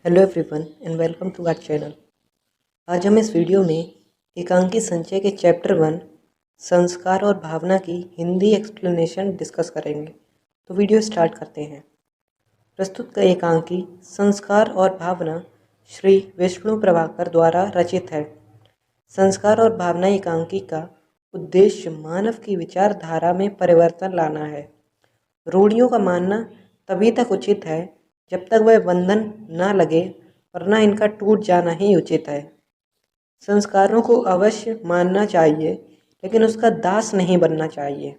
Hello everyone and welcome to our channel. आज हम इस वीडियो में एकांकी संचय के चैप्टर 1 संस्कार और भावना की हिंदी एक्सप्लेनेशन डिस्कस करेंगे। तो वीडियो स्टार्ट करते हैं। प्रस्तुत का एकांकी संस्कार और भावना श्री विष्णु प्रभाकर द्वारा रचित है। संस्कार और भावना एकांकी का उद्देश्य मानव की विचारधारा में परिवर्तन लाना है। रूढ़ियों का मानना तभी तक उचित है जब तक वह बंधन न लगे, वरना इनका टूट जाना ही उचित है। संस्कारों को अवश्य मानना चाहिए, लेकिन उसका दास नहीं बनना चाहिए।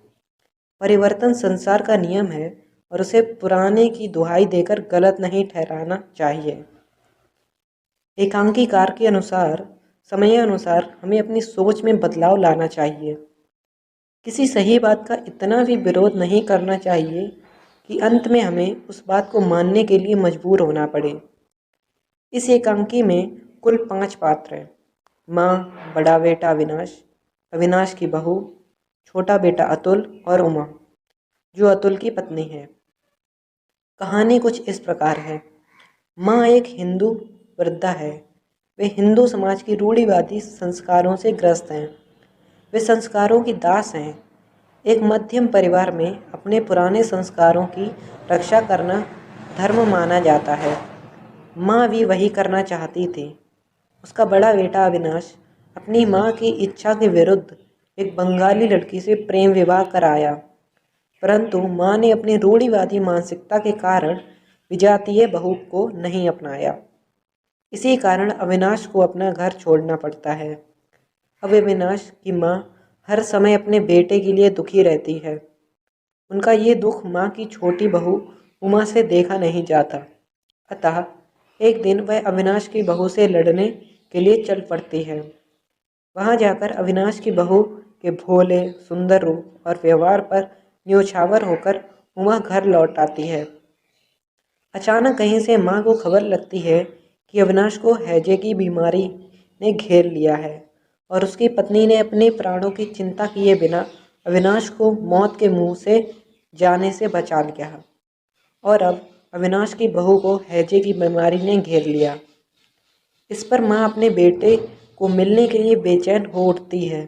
परिवर्तन संसार का नियम है और उसे पुराने की दुहाई देकर गलत नहीं ठहराना चाहिए। एकांकीकार के अनुसार समय अनुसार हमें अपनी सोच में बदलाव लाना चाहिए। किसी सही बात का इतना भी विरोध नहीं करना चाहिए कि अंत में हमें उस बात को मानने के लिए मजबूर होना पड़े। इस एकांकी में कुल 5 पात्र हैं। माँ, बड़ा बेटा अविनाश, अविनाश की बहू, छोटा बेटा अतुल और उमा, जो अतुल की पत्नी है। कहानी कुछ इस प्रकार है। माँ एक हिंदू वृद्धा है। वे हिंदू समाज की रूढ़िवादी संस्कारों से ग्रस्त हैं। वे संस्कारों की दास हैं। एक मध्यम परिवार में अपने पुराने संस्कारों की रक्षा करना धर्म माना जाता है। माँ भी वही करना चाहती थी। उसका बड़ा बेटा अविनाश अपनी माँ की इच्छा के विरुद्ध एक बंगाली लड़की से प्रेम विवाह कराया, परंतु माँ ने अपनी रूढ़िवादी मानसिकता के कारण विजातीय बहू को नहीं अपनाया। इसी कारण अविनाश को अपना घर छोड़ना पड़ता है। अब अविनाश की माँ हर समय अपने बेटे के लिए दुखी रहती है। उनका ये दुख माँ की छोटी बहू उमा से देखा नहीं जाता। अतः एक दिन वह अविनाश की बहू से लड़ने के लिए चल पड़ती है। वहाँ जाकर अविनाश की बहू के भोले सुंदर रूप और व्यवहार पर न्योछावर होकर उमा घर लौट आती है। अचानक कहीं से माँ को खबर लगती है कि अविनाश को हैजे की बीमारी ने घेर लिया है और उसकी पत्नी ने अपने प्राणों की चिंता किए बिना अविनाश को मौत के मुंह से जाने से बचा लिया और अब अविनाश की बहू को हैजे की बीमारी ने घेर लिया। इस पर माँ अपने बेटे को मिलने के लिए बेचैन हो उठती है।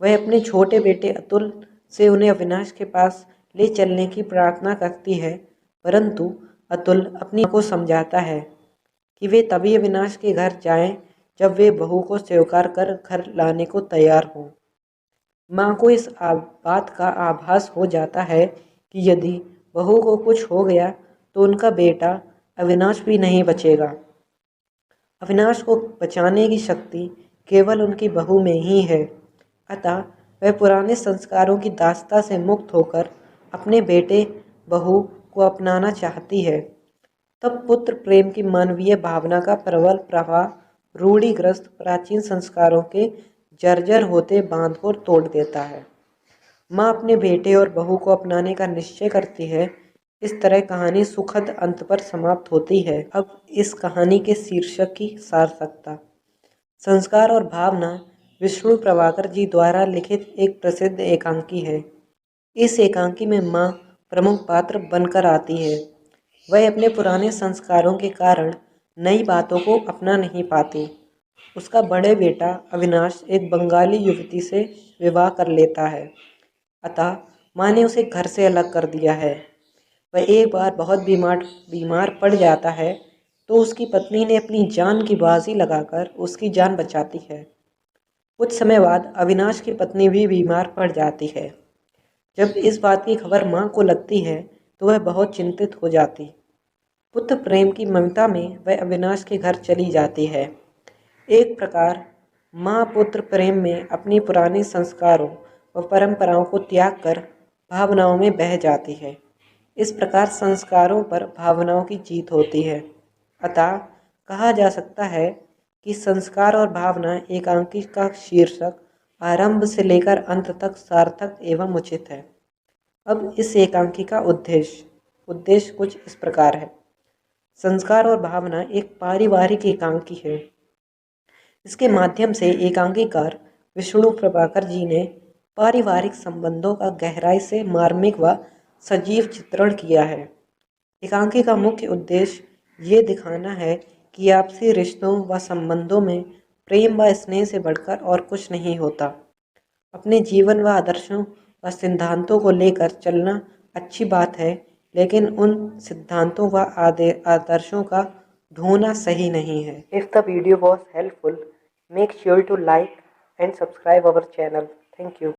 वह अपने छोटे बेटे अतुल से उन्हें अविनाश के पास ले चलने की प्रार्थना करती है, परंतु अतुल अपनी को समझाता है कि वे तभी अविनाश के घर जाएं जब वे बहू को स्वीकार कर घर लाने को तैयार हों। माँ को इस बात का आभास हो जाता है कि यदि बहू को कुछ हो गया तो उनका बेटा अविनाश भी नहीं बचेगा। अविनाश को बचाने की शक्ति केवल उनकी बहू में ही है। अतः वह पुराने संस्कारों की दासता से मुक्त होकर अपने बेटे बहू को अपनाना चाहती है। तब पुत्र प्रेम की मानवीय भावना का प्रबल प्रवाह रूढ़िग्रस्त प्राचीन संस्कारों के जर्जर होते बांध को तोड़ देता है। माँ अपने बेटे और बहू को अपनाने का निश्चय करती है। इस तरह कहानी सुखद अंत पर समाप्त होती है। अब इस कहानी के शीर्षक की सार्थकता। संस्कार और भावना विष्णु प्रभाकर जी द्वारा लिखित एक प्रसिद्ध एकांकी है। इस एकांकी में माँ प्रमुख पात्र बनकर आती है। वह अपने पुराने संस्कारों के कारण नई बातों को अपना नहीं पाती। उसका बड़े बेटा अविनाश एक बंगाली युवती से विवाह कर लेता है, अतः माँ ने उसे घर से अलग कर दिया है। वह एक बार बहुत बीमार पड़ जाता है तो उसकी पत्नी ने अपनी जान की बाजी लगाकर उसकी जान बचाती है। कुछ समय बाद अविनाश की पत्नी भी बीमार पड़ जाती है। जब इस बात की खबर माँ को लगती है तो वह बहुत चिंतित हो जाती। पुत्र प्रेम की ममता में वह अविनाश के घर चली जाती है। एक प्रकार माँ पुत्र प्रेम में अपनी पुराने संस्कारों व परंपराओं को त्याग कर भावनाओं में बह जाती है। इस प्रकार संस्कारों पर भावनाओं की जीत होती है। अतः कहा जा सकता है कि संस्कार और भावना एकांकी का शीर्षक आरंभ से लेकर अंत तक सार्थक एवं उचित है। अब इस एकांकी का उद्देश्य कुछ इस प्रकार है। संस्कार और भावना एक पारिवारिक एकांकी है। इसके माध्यम से एकांकीकार विष्णु प्रभाकर जी ने पारिवारिक संबंधों का गहराई से मार्मिक व सजीव चित्रण किया है। एकांकी का मुख्य उद्देश्य ये दिखाना है कि आपसी रिश्तों व संबंधों में प्रेम व स्नेह से बढ़कर और कुछ नहीं होता। अपने जीवन व आदर्शों व सिद्धांतों को लेकर चलना अच्छी बात है, लेकिन उन सिद्धांतों व आदर्शों का ढोना सही नहीं है। If the video was helpful, make sure to like and subscribe our channel. Thank you.